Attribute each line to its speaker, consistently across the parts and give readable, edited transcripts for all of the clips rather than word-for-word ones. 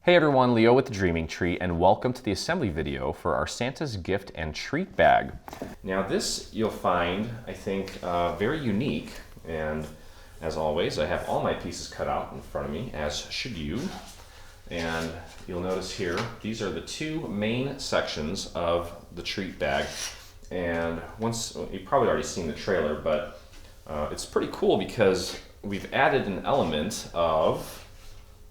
Speaker 1: Hey everyone, Leo with the Dreaming Tree, and welcome to the assembly video for our Santa's gift and treat bag. Now this you'll find, I think, very unique, and as always, I have all my pieces cut out in front of me, as should you. And you'll notice here, these are the two main sections of the treat bag. And once, you've probably already seen the trailer, but it's pretty cool because we've added an element of,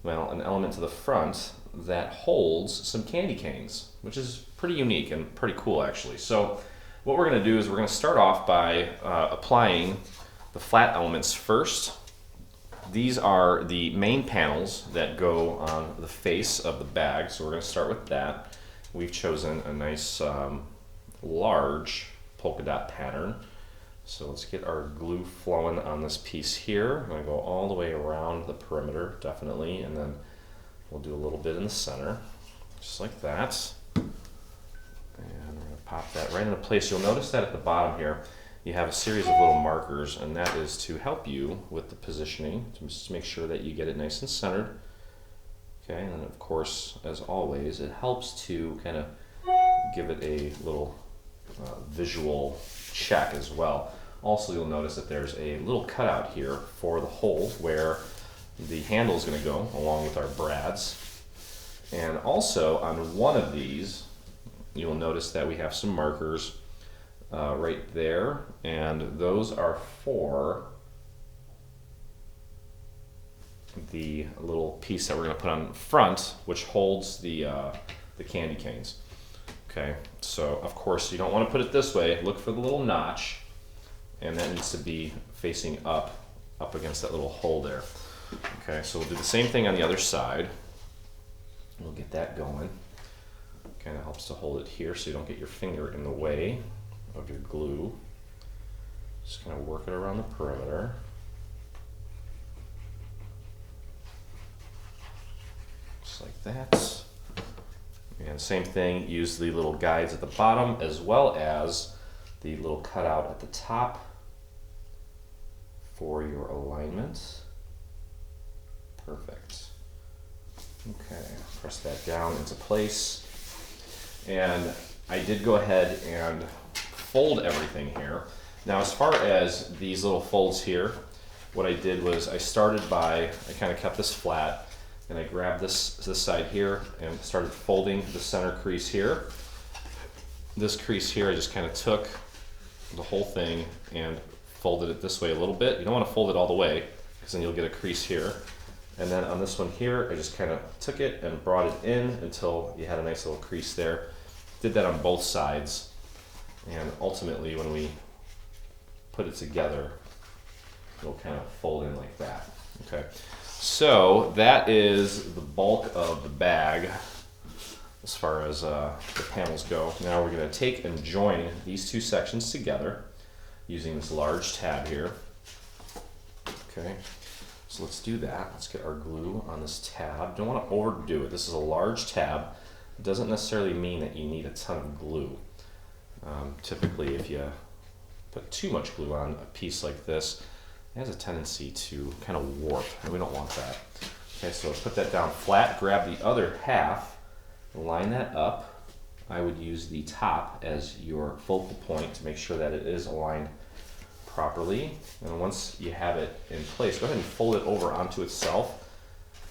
Speaker 1: well, an element to the front that holds some candy canes, which is pretty unique and pretty cool actually. So what we're going to do is we're going to start off by applying the flat elements first. These are the main panels that go on the face of the bag, so we're going to start with that. We've chosen a nice large polka dot pattern. So let's get our glue flowing on this piece here. I'm going to go all the way around the perimeter, definitely, and then we'll do a little bit in the center, just like that. And we're going to pop that right into place. You'll notice that at the bottom here, you have a series of little markers, and that is to help you with the positioning, to just make sure that you get it nice and centered. Okay, and then of course, as always, it helps to kind of give it a little visual check as well. Also, you'll notice that there's a little cutout here for the hole where the handle is going to go along with our brads. And also on one of these, you'll notice that we have some markers right there, and those are for the little piece that we're going to put on front, which holds the candy canes. Okay, so of course you don't want to put it this way. Look for the little notch, and that needs to be facing up against that little hole there. Okay, so we'll do the same thing on the other side. We'll get that going. Kind of helps to hold it here so you don't get your finger in the way of your glue. Just kind of work it around the perimeter. Just like that. And same thing, use the little guides at the bottom as well as the little cutout at the top for your alignment. Perfect. Okay, press that down into place. And I did go ahead and fold everything here. Now as far as these little folds here, what I did was I started by, I kind of kept this flat, and I grabbed this side here and started folding the center crease here. This crease here, I just kind of took the whole thing and folded it this way a little bit. You don't want to fold it all the way because then you'll get a crease here. And then on this one here, I just kind of took it and brought it in until you had a nice little crease there. Did that on both sides. And ultimately when we put it together, it'll kind of fold in like that. Okay. So that is the bulk of the bag as far as the panels go. Now we're going to take and join these two sections together using this large tab here. Okay, so let's do that. Let's get our glue on this tab. Don't want to overdo it. This is a large tab. It doesn't necessarily mean that you need a ton of glue. Typically, if you put too much glue on a piece like this, it has a tendency to kind of warp, and we don't want that. Okay, so put that down flat, grab the other half, line that up. I would use the top as your focal point to make sure that it is aligned properly. And once you have it in place, go ahead and fold it over onto itself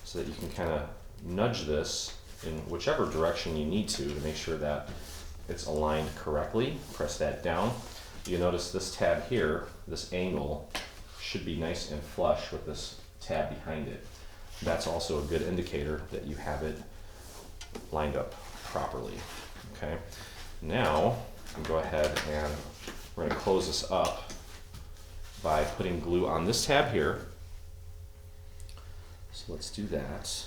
Speaker 1: so that you can kind of nudge this in whichever direction you need to make sure that it's aligned correctly. Press that down. You notice this tab here, this angle, should be nice and flush with this tab behind it. That's also a good indicator that you have it lined up properly. Okay, now you can go ahead and we're going to close this up by putting glue on this tab here. So let's do that.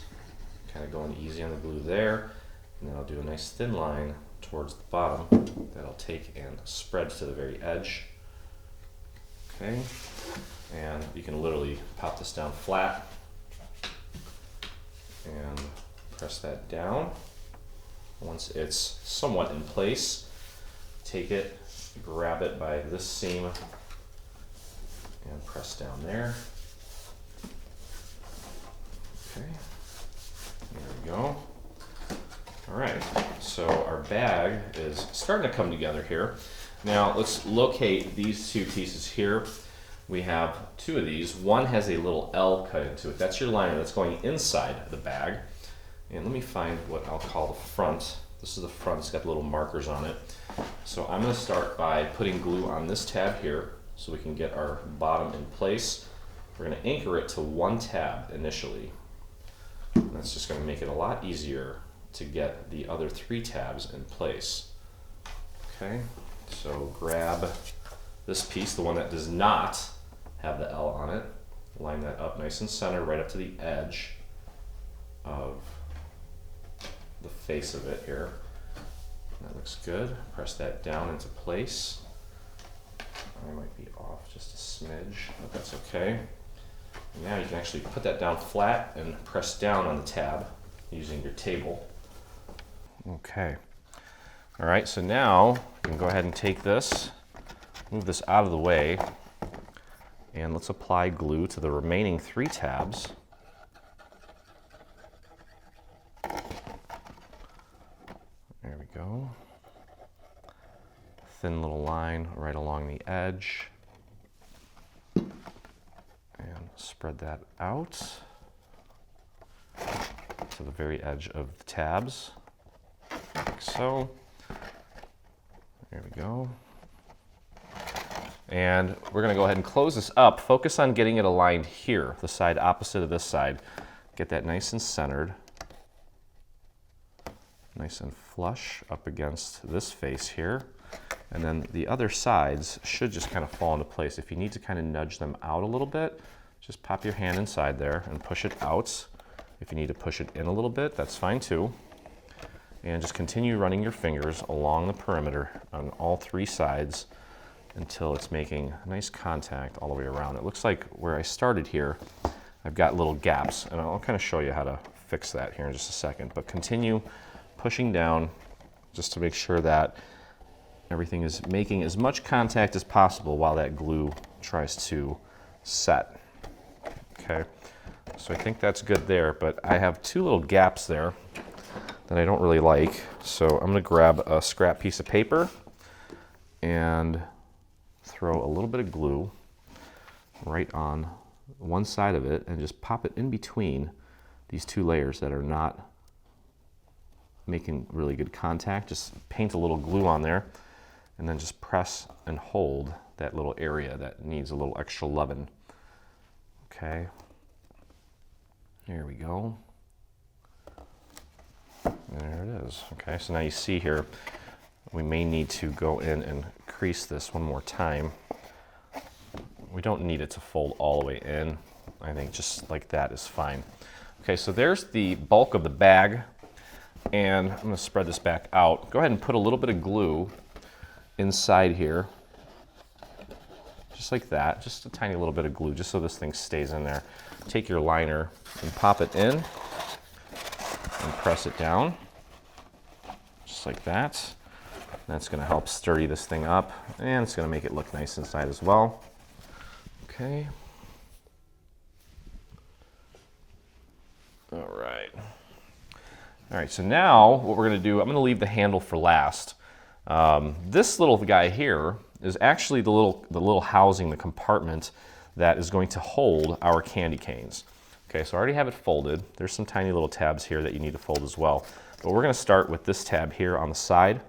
Speaker 1: Kind of going easy on the glue there, and then I'll do a nice thin line towards the bottom that I'll take and spread to the very edge. Okay. And you can literally pop this down flat and press that down. Once it's somewhat in place, take it, grab it by this seam and press down there. Okay, there we go. All right, so our bag is starting to come together here. Now let's locate these two pieces here. We have two of these. One has a little L cut into it. That's your liner that's going inside the bag. And let me find what I'll call the front. This is the front, it's got little markers on it. So I'm gonna start by putting glue on this tab here so we can get our bottom in place. We're gonna anchor it to one tab initially. And that's just gonna make it a lot easier to get the other three tabs in place. Okay, so grab this piece, the one that does not have the L on it, line that up nice and center right up to the edge of the face of it here. That looks good. Press that down into place. I might be off just a smidge, but that's okay. Now you can actually put that down flat and press down on the tab using your table. Okay. All right, so now you can go ahead and take this, move this out of the way, and let's apply glue to the remaining three tabs. There we go. Thin little line right along the edge. And spread that out to the very edge of the tabs, like so. There we go. And we're gonna go ahead and close this up. Focus on getting it aligned here, the side opposite of this side. Get that nice and centered. Nice and flush up against this face here. And then the other sides should just kind of fall into place. If you need to kind of nudge them out a little bit, just pop your hand inside there and push it out. If you need to push it in a little bit, that's fine too. And just continue running your fingers along the perimeter on all three sides until it's making nice contact all the way around. It looks like where I started here, I've got little gaps, and I'll kind of show you how to fix that here in just a second. But continue pushing down just to make sure that everything is making as much contact as possible while that glue tries to set. Okay, so I think that's good there, but I have two little gaps there that I don't really like. So I'm gonna grab a scrap piece of paper and throw a little bit of glue right on one side of it and just pop it in between these two layers that are not making really good contact. Just paint a little glue on there and then just press and hold that little area that needs a little extra loving. Okay, there we go. There it is. Okay, so now you see here, we may need to go in and crease this one more time. We don't need it to fold all the way in. I think just like that is fine. Okay, so there's the bulk of the bag, and I'm gonna spread this back out. Go ahead and put a little bit of glue inside here, just like that, just a tiny little bit of glue, just so this thing stays in there. Take your liner and pop it in and press it down, just like that. That's gonna help sturdy this thing up, and it's gonna make it look nice inside as well. Okay. All right. All right, so now what we're gonna do, I'm gonna leave the handle for last. This little guy here is actually the little housing, the compartment that is going to hold our candy canes. Okay, so I already have it folded. There's some tiny little tabs here that you need to fold as well. But we're gonna start with this tab here on the side.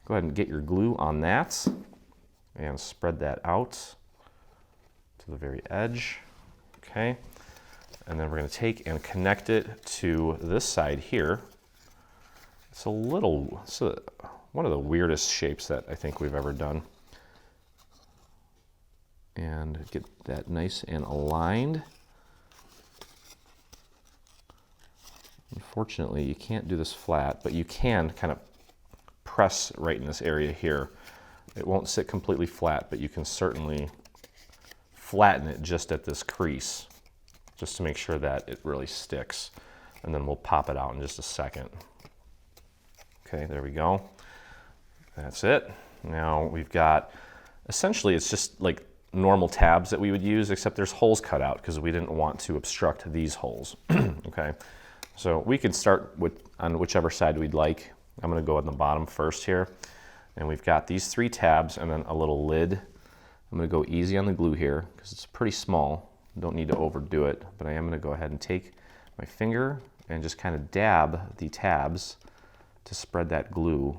Speaker 1: Go ahead and get your glue on that and spread that out to the very edge. Okay, and then we're gonna take and connect it to this side here. It's one of the weirdest shapes that I think we've ever done. And get that nice and aligned. Unfortunately, you can't do this flat, but you can kind of press right in this area here. It won't sit completely flat, but you can certainly flatten it just at this crease, just to make sure that it really sticks. And then we'll pop it out in just a second. Okay, there we go. That's it. Now we've got, essentially it's just like normal tabs that we would use, except there's holes cut out because we didn't want to obstruct these holes. Okay, So we could start on whichever side we'd like. I'm going to go on the bottom first here. And we've got these 3 tabs and then a little lid. I'm going to go easy on the glue here because it's pretty small. Don't need to overdo it, but I am going to go ahead and take my finger and just kind of dab the tabs to spread that glue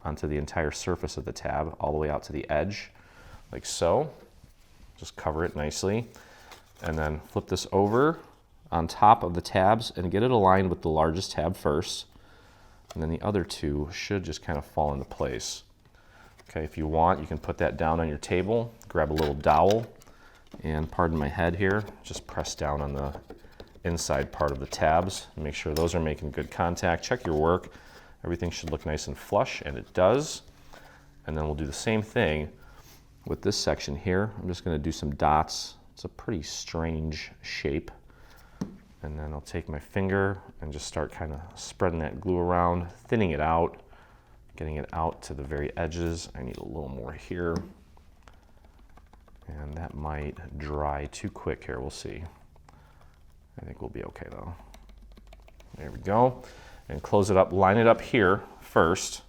Speaker 1: onto the entire surface of the tab all the way out to the edge, like so. Just cover it nicely. And then flip this over on top of the tabs and get it aligned with the largest tab first. And then the other 2 should just kind of fall into place. Okay, if you want, you can put that down on your table, grab a little dowel, and pardon my head here, just press down on the inside part of the tabs and make sure those are making good contact. Check your work. Everything should look nice and flush, and it does. And then we'll do the same thing with this section here. I'm just going to do some dots. It's a pretty strange shape. And then I'll take my finger and just start kind of spreading that glue around, thinning it out, getting it out to the very edges. I need a little more here. And that might dry too quick here, we'll see. I think we'll be okay though. There we go. And close it up, line it up here first.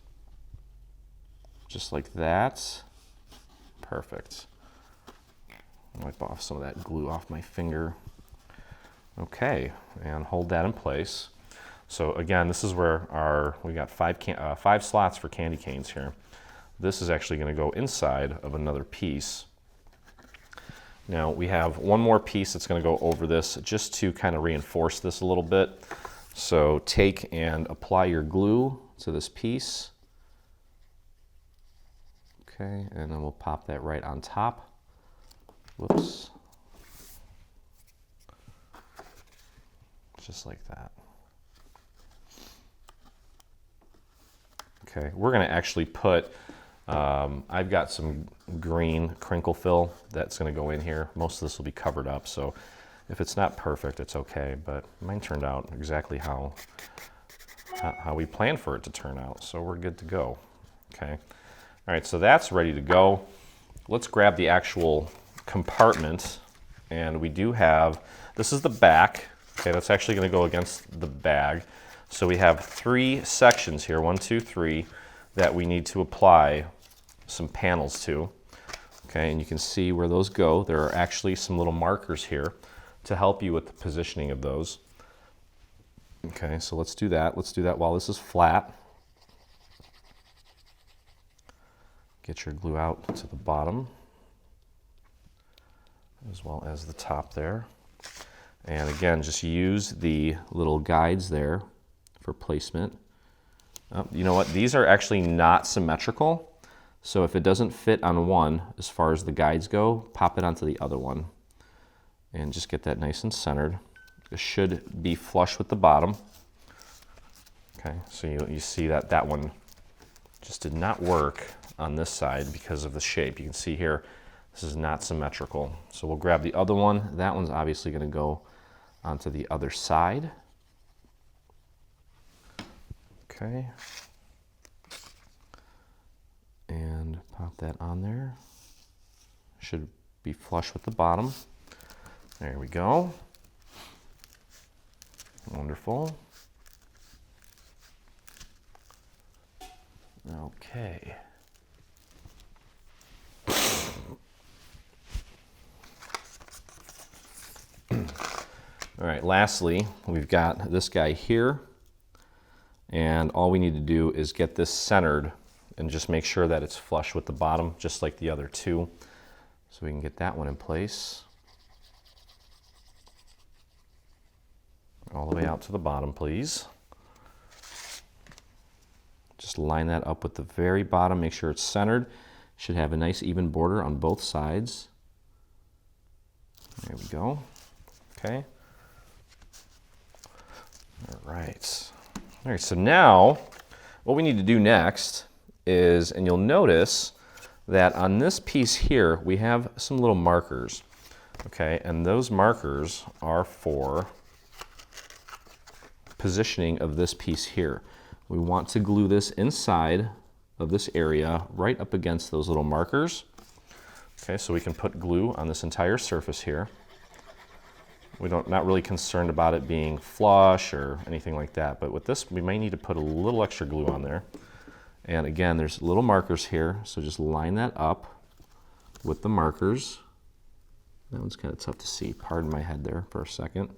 Speaker 1: Just like that. Perfect. Wipe off some of that glue off my finger. Okay, and hold that in place. So again, this is where we got 5 slots for candy canes here. This is actually going to go inside of another piece. Now we have one more piece that's going to go over this just to kind of reinforce this a little bit. So take and apply your glue to this piece. Okay, and then we'll pop that right on top. Whoops. Just like that. Okay, we're going to actually put, I've got some green crinkle fill that's going to go in here. Most of this will be covered up, so if it's not perfect, it's okay, but mine turned out exactly how we planned for it to turn out, so we're good to go. Okay, all right, so that's ready to go. Let's grab the actual compartment, and we do have, this is the back. Okay, that's actually going to go against the bag. So we have 3 sections here, 1, 2, 3, that we need to apply some panels to. Okay, and you can see where those go. There are actually some little markers here to help you with the positioning of those. Okay, so let's do that. Let's do that while this is flat. Get your glue out to the bottom, as well as the top there. And again, just use the little guides there for placement. You know what? These are actually not symmetrical. So if it doesn't fit on one, as far as the guides go, pop it onto the other one. And just get that nice and centered. It should be flush with the bottom. Okay, so you see that that one just did not work on this side because of the shape. You can see here, this is not symmetrical. So we'll grab the other one. That one's obviously going to go onto the other side. Okay. And pop that on there. Should be flush with the bottom. There we go. Wonderful. Okay. All right, lastly, we've got this guy here, and all we need to do is get this centered and just make sure that it's flush with the bottom, just like the other 2. So we can get that one in place. All the way out to the bottom, please. Just line that up with the very bottom, make sure it's centered. Should have a nice even border on both sides. There we go. Okay. All right. All right, so now what we need to do next is, and you'll notice that on this piece here, we have some little markers. Okay, and those markers are for positioning of this piece here. We want to glue this inside of this area right up against those little markers. Okay, so we can put glue on this entire surface here. not really concerned about it being flush or anything like that. But with this, we may need to put a little extra glue on there. And again, there's little markers here, so just line that up with the markers. That one's kind of tough to see. Pardon my head there for a second.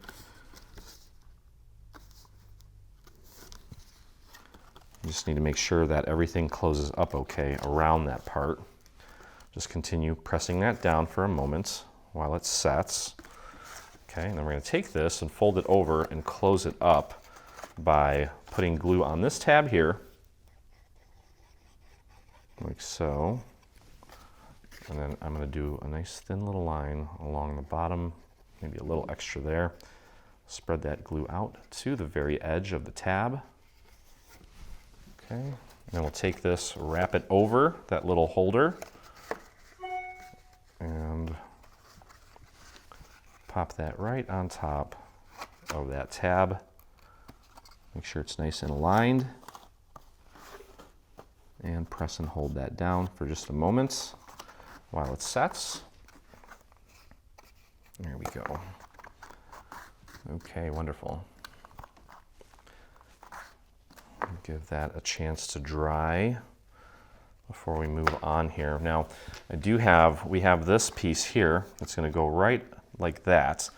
Speaker 1: You just need to make sure that everything closes up okay around that part. Just continue pressing that down for a moment while it sets. Okay, and then we're going to take this and fold it over and close it up by putting glue on this tab here, like so. And then I'm going to do a nice thin little line along the bottom, maybe a little extra there. Spread that glue out to the very edge of the tab. Okay, and then we'll take this, wrap it over that little holder, and pop that right on top of that tab. Make sure it's nice and aligned. And press and hold that down for just a moment while it sets. There we go. Okay, wonderful. Give that a chance to dry before we move on here. Now, we have this piece here that's going to go right like that,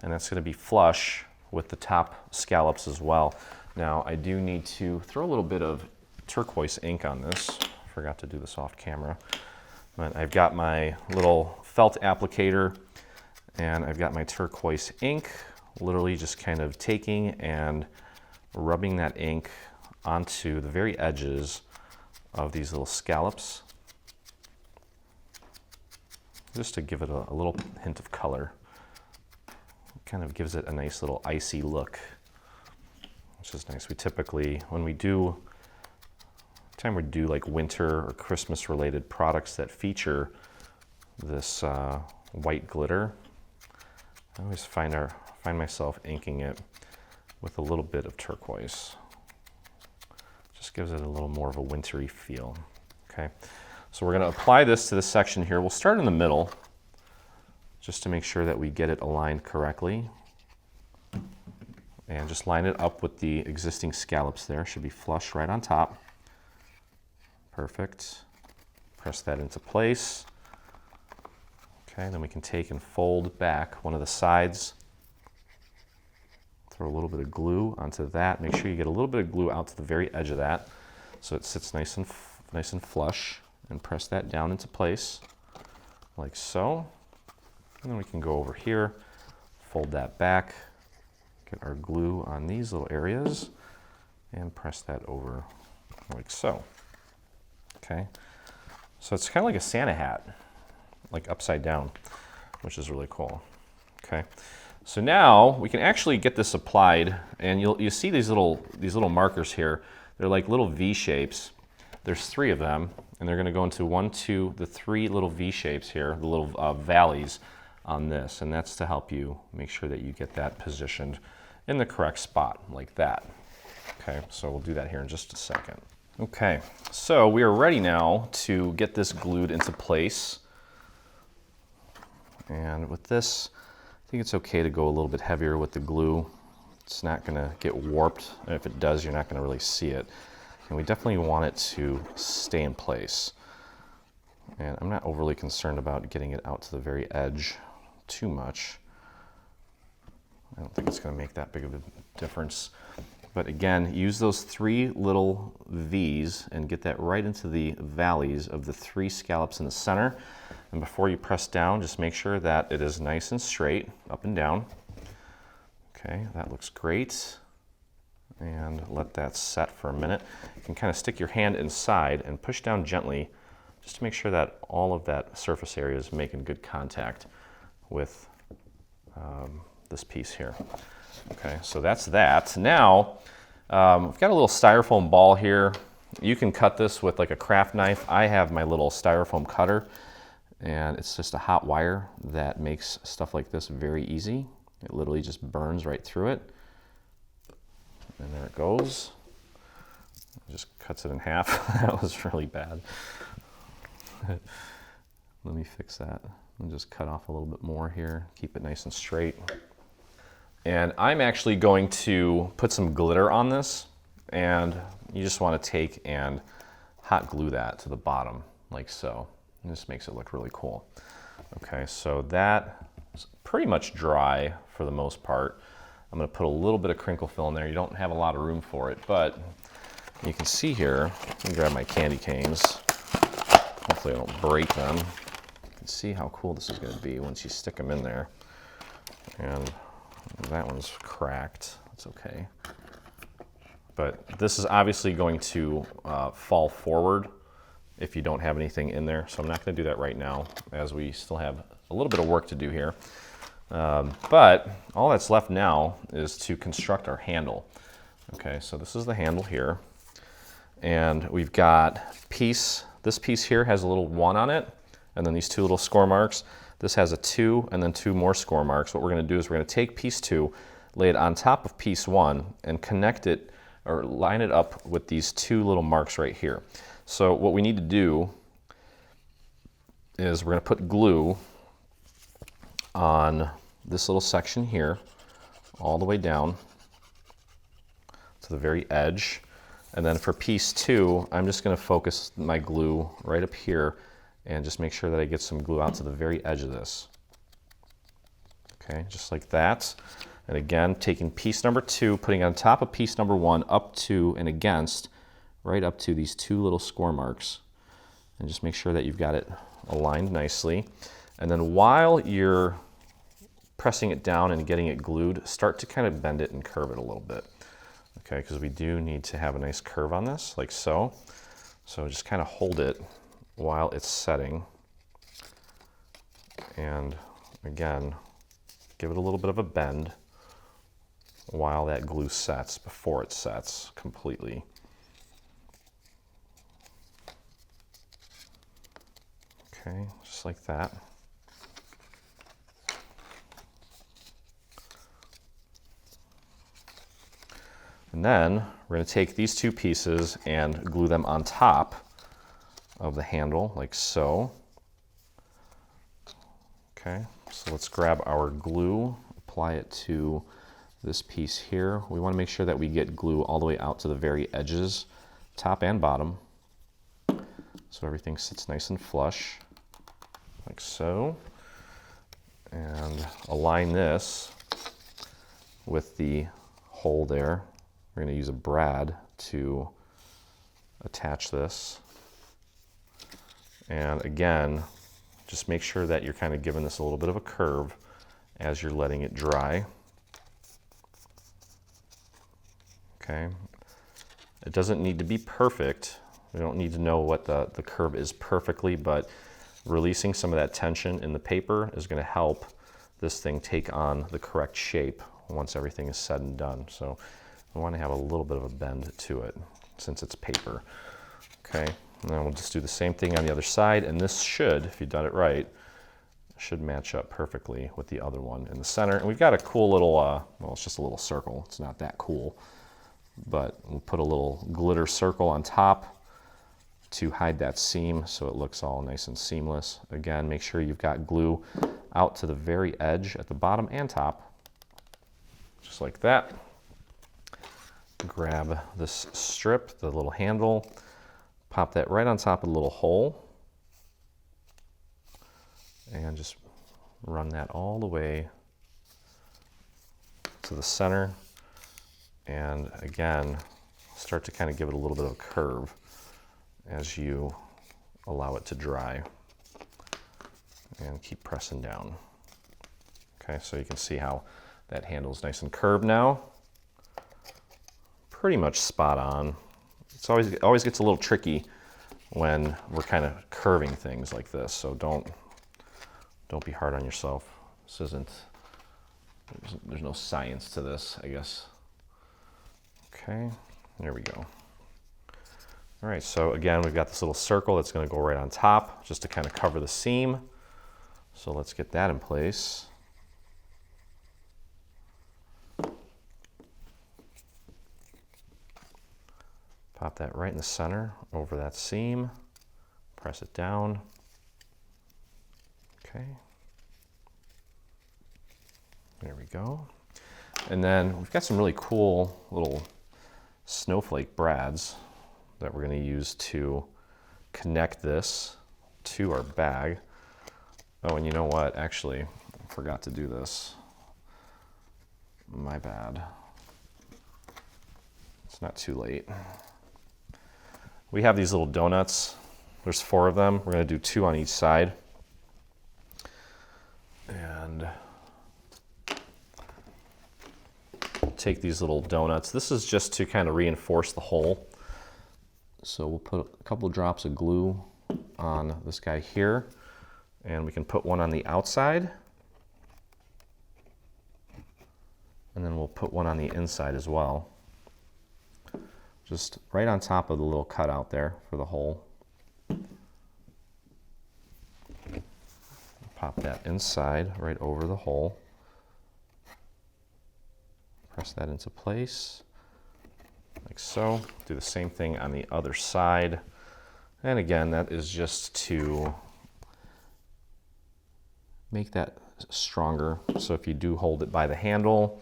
Speaker 1: and that's going to be flush with the top scallops as well. Now, I do need to throw a little bit of turquoise ink on this. Forgot to do this off camera. But I've got my little felt applicator, and I've got my turquoise ink, literally just kind of taking and rubbing that ink onto the very edges of these little scallops, just to give it a little hint of color. It kind of gives it a nice little icy look, which is nice. We typically, when we do like winter or Christmas related products that feature this white glitter, I always find myself inking it with a little bit of turquoise. Just gives it a little more of a wintry feel. Okay, so we're going to apply this to this section here. We'll start in the middle just to make sure that we get it aligned correctly. And just line it up with the existing scallops there. Should be flush right on top. Perfect. Press that into place. Okay, then we can take and fold back one of the sides. Throw a little bit of glue onto that. Make sure you get a little bit of glue out to the very edge of that so it sits nice and flush, and press that down into place like so. And then we can go over here, fold that back, get our glue on these little areas, and press that over like so. Okay, so it's kind of like a Santa hat, like upside down, which is really cool. Okay. So now we can actually get this applied, and you see these little markers here. They're like little V shapes. There's 3 of them, and they're going to go into the 3 little V shapes here, the little valleys on this, and that's to help you make sure that you get that positioned in the correct spot, like that. Okay, so we'll do that here in just a second. Okay, so we are ready now to get this glued into place, and with this, I think it's okay to go a little bit heavier with the glue. It's not going to get warped, and if it does, you're not going to really see it. And we definitely want it to stay in place. And I'm not overly concerned about getting it out to the very edge too much. I don't think it's going to make that big of a difference. But again, use those 3 little V's and get that right into the valleys of the 3 scallops in the center. And before you press down, just make sure that it is nice and straight, up and down. Okay, that looks great. And let that set for a minute. You can kind of stick your hand inside and push down gently, just to make sure that all of that surface area is making good contact with this piece here. Okay, so that's that. Now, I've got a little styrofoam ball here. You can cut this with like a craft knife. I have my little styrofoam cutter, and it's just a hot wire that makes stuff like this very easy. It literally just burns right through it. And there it goes. It just cuts it in half. That was really bad. Let me fix that. And just cut off a little bit more here. Keep it nice and straight. And I'm actually going to put some glitter on this, and you just want to take and hot glue that to the bottom like so. And this makes it look really cool. Okay, so that is pretty much dry for the most part. I'm going to put a little bit of crinkle fill in there. You don't have a lot of room for it, but you can see here, let me grab my candy canes. Hopefully I don't break them. You can see how cool this is going to be once you stick them in there. And that one's cracked. That's okay. But this is obviously going to fall forward if you don't have anything in there. So I'm not going to do that right now, as we still have a little bit of work to do here. But all that's left now is to construct our handle. Okay, so this is the handle here. And we've got this piece here has a little 1 on it, and then these 2 little score marks. This has a 2 and then 2 more score marks. What we're going to do is we're going to take piece 2, lay it on top of piece 1, and connect it or line it up with these 2 little marks right here. So what we need to do is we're going to put glue on this little section here all the way down to the very edge. And then for piece 2, I'm just going to focus my glue right up here and just make sure that I get some glue out to the very edge of this. Okay, just like that. And again, taking piece number 2, putting it on top of piece number 1, up to and against, right up to these 2 little score marks. And just make sure that you've got it aligned nicely. And then while you're pressing it down and getting it glued, start to kind of bend it and curve it a little bit. Okay, because we do need to have a nice curve on this, like so. So just kind of hold it while it's setting. And again, give it a little bit of a bend while that glue sets, before it sets completely. Okay, just like that. And then we're going to take these 2 pieces and glue them on top of the handle, like so. Okay, so let's grab our glue, apply it to this piece here. We want to make sure that we get glue all the way out to the very edges, top and bottom, so everything sits nice and flush, like so. And align this with the hole there. We're going to use a brad to attach this. And again, just make sure that you're kind of giving this a little bit of a curve as you're letting it dry. Okay. It doesn't need to be perfect. We don't need to know what the curve is perfectly, but releasing some of that tension in the paper is going to help this thing take on the correct shape once everything is said and done. So we want to have a little bit of a bend to it since it's paper. Okay, and then we'll just do the same thing on the other side, and this should, if you've done it right, should match up perfectly with the other one in the center. And we've got a cool little, well, it's just a little circle. It's not that cool, but we'll put a little glitter circle on top to hide that seam so it looks all nice and seamless. Again, make sure you've got glue out to the very edge at the bottom and top, just like that. Grab this strip, the little handle, pop that right on top of the little hole, and just run that all the way to the center. And again, start to kind of give it a little bit of a curve as you allow it to dry, and keep pressing down. Okay, so you can see how that handle is nice and curved now. Pretty much spot on. It's always gets a little tricky when we're kind of curving things like this, so don't be hard on yourself. This isn't, there's no science to this, I guess. Okay, there we go. All right, so again, we've got this little circle that's going to go right on top just to kind of cover the seam. So let's get that in place. Pop that right in the center over that seam, press it down. Okay, there we go. And then we've got some really cool little snowflake brads that we're going to use to connect this to our bag. Oh, and you know what? Actually, I forgot to do this. My bad. It's not too late. We have these little donuts. There's 4 of them. We're going to do 2 on each side. And take these little donuts. This is just to kind of reinforce the hole. So we'll put a couple drops of glue on this guy here, and we can put one on the outside, and then we'll put one on the inside as well. Just right on top of the little cutout there for the hole. Pop that inside right over the hole. Press that into place, like so. Do the same thing on the other side. And again, that is just to make that stronger. So if you do hold it by the handle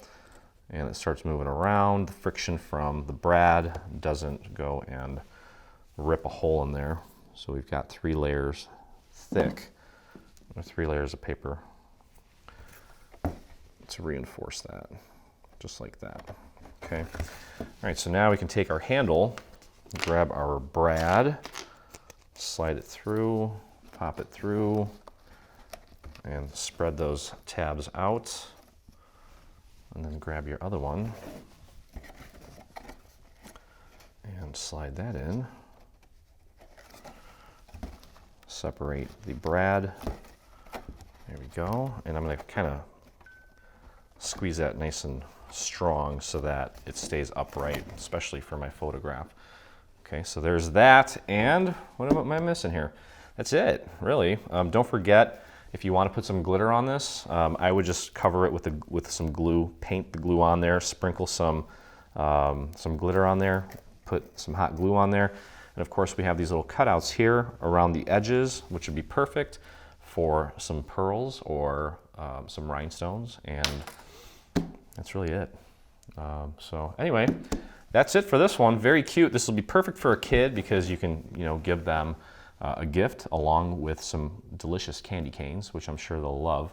Speaker 1: and it starts moving around, the friction from the brad doesn't go and rip a hole in there. So we've got 3 layers thick, or 3 layers of paper to reinforce that. Just like that. Okay. All right, so now we can take our handle, grab our brad, slide it through, pop it through, and spread those tabs out. And then grab your other one and slide that in. Separate the brad. There we go. And I'm going to kind of squeeze that nice and strong so that it stays upright, especially for my photograph. Okay, so there's that. And what am I missing here? That's it, really. Don't forget, if you want to put some glitter on this, I would just cover it with some glue, paint the glue on there, sprinkle some glitter on there, put some hot glue on there. And of course, we have these little cutouts here around the edges, which would be perfect for some pearls or some rhinestones. And that's really it. So anyway, that's it for this one. Very cute. This will be perfect for a kid because you can, give them a gift along with some delicious candy canes, which I'm sure they'll love.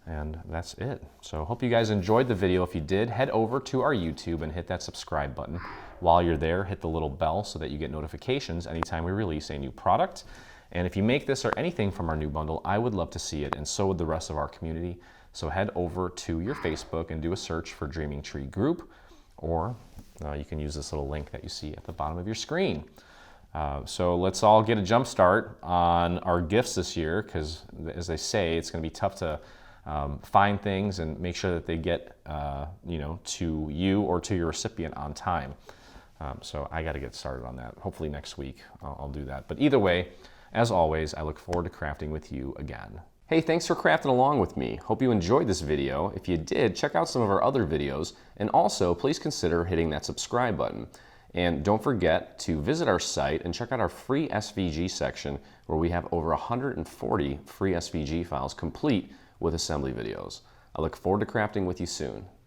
Speaker 1: And that's it. So hope you guys enjoyed the video. If you did, head over to our YouTube and hit that subscribe button. While you're there, hit the little bell so that you get notifications anytime we release a new product. And if you make this or anything from our new bundle, I would love to see it, and so would the rest of our community. So head over to your Facebook and do a search for Dreaming Tree Group, or you can use this little link that you see at the bottom of your screen. So let's all get a jump start on our gifts this year, because as they say, it's going to be tough to find things and make sure that they get to you or to your recipient on time. So I got to get started on that. Hopefully next week I'll do that. But either way, as always, I look forward to crafting with you again. Hey, thanks for crafting along with me. Hope you enjoyed this video. If you did, check out some of our other videos, and also please consider hitting that subscribe button. And don't forget to visit our site and check out our free SVG section, where we have over 140 free SVG files complete with assembly videos. I look forward to crafting with you soon.